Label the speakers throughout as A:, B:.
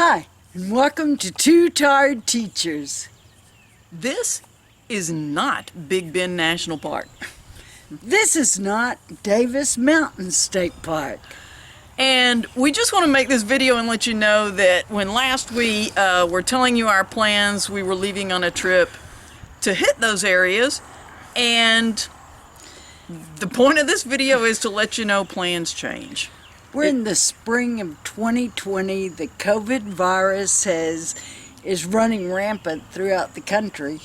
A: Hi, and welcome to Two Tired Teachers.
B: This is not Big Bend National Park.
A: This is not Monahans State Park.
B: And we just want to make this video and let you know that when last we were telling you our plans, we were leaving on a trip to hit those areas. And the point of this video is to let you know plans change.
A: We're in the spring of 2020. The COVID virus is running rampant throughout the country.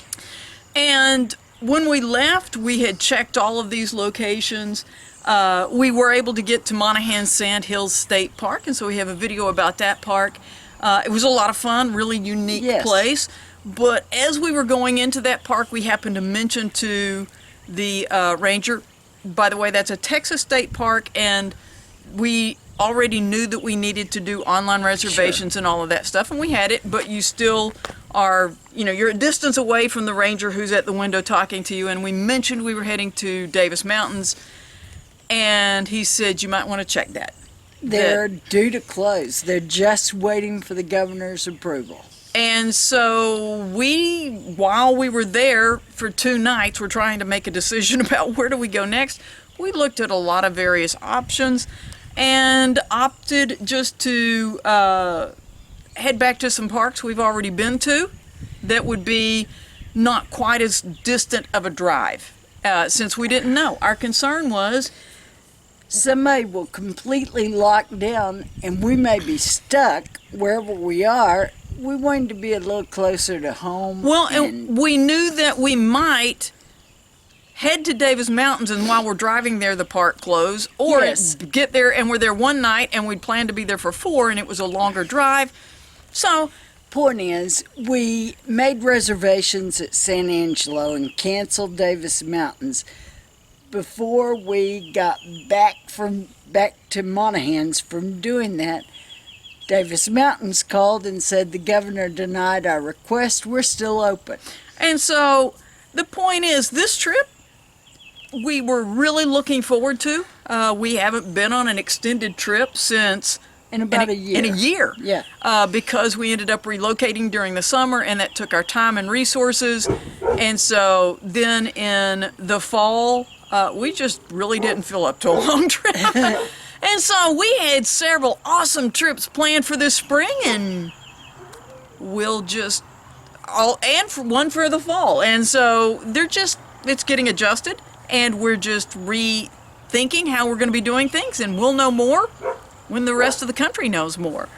B: And when we left, we had checked all of these locations. We were able to get to Monahans Sandhills State Park, and so we have a video about that park. It was a lot of fun, really unique place. But as we were going into that park, we happened to mention to the ranger, by the way, that's a Texas state park, and we already knew that we needed to do online reservations and all of that stuff, and we had it, but you still are, you're a distance away from the ranger who's at the window talking to you, and we mentioned we were heading to Davis Mountains, and he said you might want to check that.
A: They're due to close. They're just waiting for the governor's approval.
B: And so while we were there for 2 nights, we're trying to make a decision about where do we go next. We looked at a lot of various options and opted just to head back to some parks we've already been to that would be not quite as distant of a drive, since we didn't know. Our concern was
A: somebody will completely lock down and we may be stuck wherever we are. We wanted to be a little closer to home.
B: Well, and we knew that we might head to Davis Mountains and while we're driving there the park close, or get there and we're there one night and we'd planned to be there for 4 and it was a longer drive. So
A: point is, we made reservations at San Angelo and canceled Davis Mountains before we got back to Monahans from doing that. Davis Mountains called and said the governor denied our request. We're still open.
B: And so the point is, this trip we were really looking forward to. We haven't been on an extended trip since
A: in about a year.
B: In a year.
A: Yeah.
B: Because we ended up relocating during the summer, and that took our time and resources. And so then in the fall, we just really didn't feel up to a long trip. And so we had several awesome trips planned for this spring, and we'll just one for the fall. And so it's getting adjusted, and we're just rethinking how we're going to be doing things, and we'll know more when the rest of the country knows more.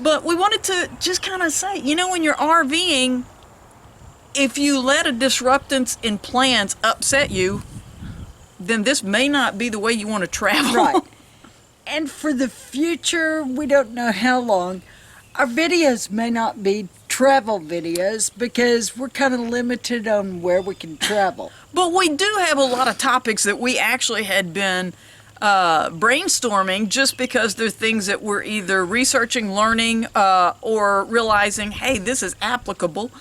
B: But we wanted to just kind of say, when you're RVing, if you let a disruptance in plans upset you, then this may not be the way you want to travel.
A: Right. And for the future, we don't know how long, our videos may not be travel videos because we're kind of limited on where we can travel.
B: But we do have a lot of topics that we actually had been brainstorming, just because they're things that we're either researching, learning, or realizing, hey, this is applicable.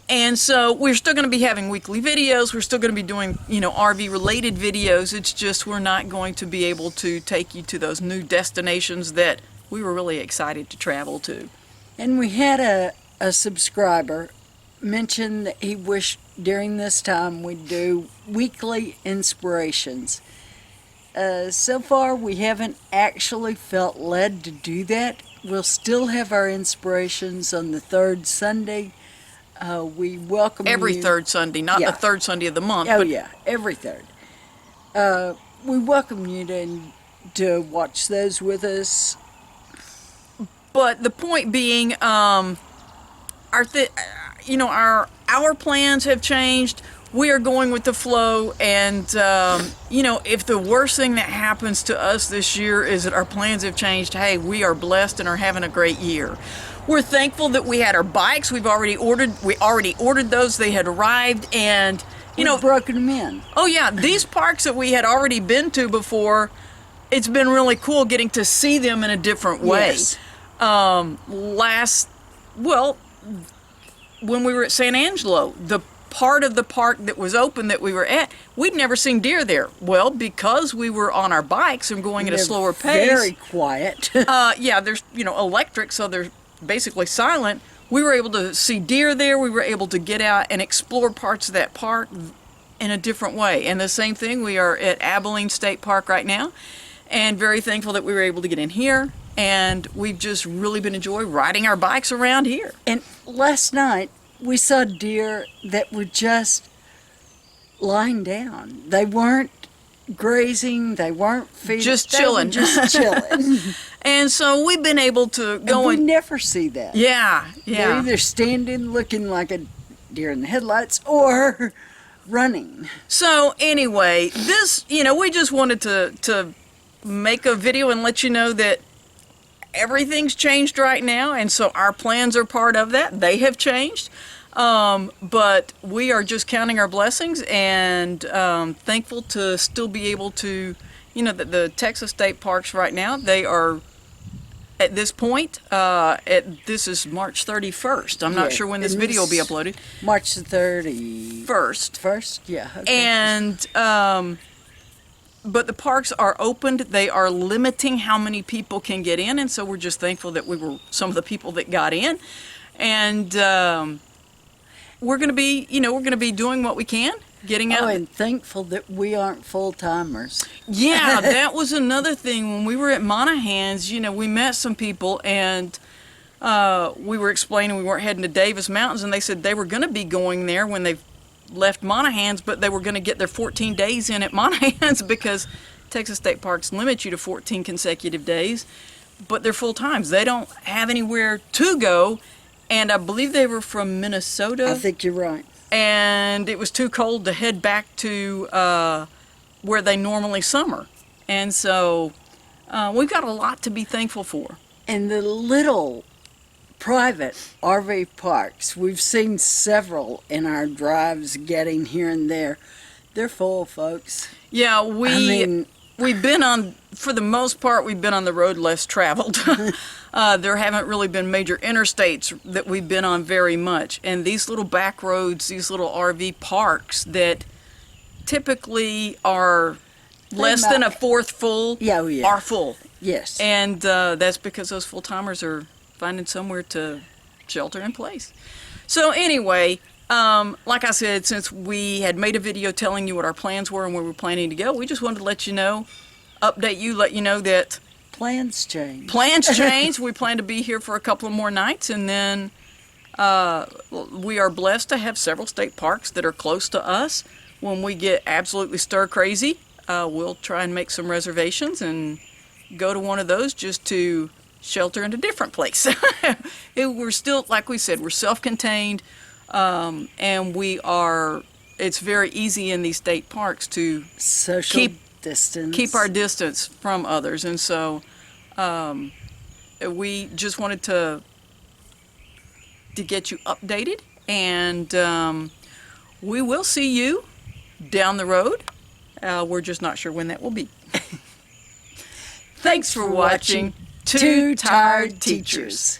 B: And so we're still going to be having weekly videos. We're still going to be doing, RV-related videos. It's just we're not going to be able to take you to those new destinations that we were really excited to travel to.
A: And we had a subscriber mention that he wished during this time we'd do weekly inspirations. So far, we haven't actually felt led to do that. We'll still have our inspirations on the 3rd Sunday. We welcome
B: every
A: you.
B: 3rd Sunday, not the 3rd Sunday of the month.
A: Oh, yeah, every 3rd. We welcome you to watch those with us.
B: But the point being, our plans have changed. We are going with the flow, and if the worst thing that happens to us this year is that our plans have changed, hey, we are blessed and are having a great year. We're thankful that we had our bikes. We already ordered those. They had arrived, and
A: we've broken them in.
B: Oh yeah, these parks that we had already been to before, it's been really cool getting to see them in a different way.
A: Yes.
B: When we were at San Angelo, the part of the park that was open that we were at, we'd never seen deer there. Well, because we were on our bikes and going at a
A: They're
B: slower pace.
A: Very quiet.
B: Yeah, there's, electric, so they're basically silent. We were able to see deer there. We were able to get out and explore parts of that park in a different way. And the same thing, we are at Abilene State Park right now, and very thankful that we were able to get in here. And we've just really been enjoying riding our bikes around here.
A: And last night, we saw deer that were just lying down. They weren't grazing, they weren't feeding.
B: Just
A: they were
B: chilling.
A: just chilling.
B: And so we've been able to go
A: We
B: and
A: never see that.
B: yeah.
A: They're either standing looking like a deer in the headlights or running.
B: So anyway, this, we just wanted to make a video and let you know that everything's changed right now, and so our plans are part of that. They have changed, but we are just counting our blessings and thankful to still be able to, the Texas state parks right now, they are at this point, this is March 31st. I'm not sure when this video will be uploaded.
A: March the 31st. First, yeah. Okay.
B: And but the parks are opened. They are limiting how many people can get in, and so we're just thankful that we were some of the people that got in. And we're going to be, doing what we can, getting out.
A: Oh, and thankful that we aren't full-timers.
B: Yeah, that was another thing. When we were at Monahans, we met some people, and we were explaining we weren't heading to Davis Mountains, and they said they were going to be going there when they left Monahans, but they were going to get their 14 days in at Monahans because Texas State Parks limit you to 14 consecutive days, but they're full times. They don't have anywhere to go, and I believe they were from Minnesota.
A: I think you're right.
B: And it was too cold to head back to where they normally summer. And so we've got a lot to be thankful for.
A: And the little private RV parks, we've seen several in our drives getting here and there. They're full, folks.
B: Yeah, we've been on, for the most part, we've been on the road less traveled. There haven't really been major interstates that we've been on very much. And these little back roads, these little RV parks that typically are less than a fourth full, are full.
A: Yes.
B: And that's because those full-timers are finding somewhere to shelter in place. So anyway, like I said, since we had made a video telling you what our plans were and where we were planning to go, we just wanted to let you know, update you, let you know that
A: plans change.
B: Plans change. We plan to be here for a couple of more nights, and then we are blessed to have several state parks that are close to us. When we get absolutely stir crazy, we'll try and make some reservations and go to one of those just to shelter in a different place. We're still, like we said, we're self-contained, and it's very easy in these state parks to keep our distance from others. And so we just wanted to get you updated, and we will see you down the road. We're just not sure when that will be. Thanks for watching Two Tired Teachers.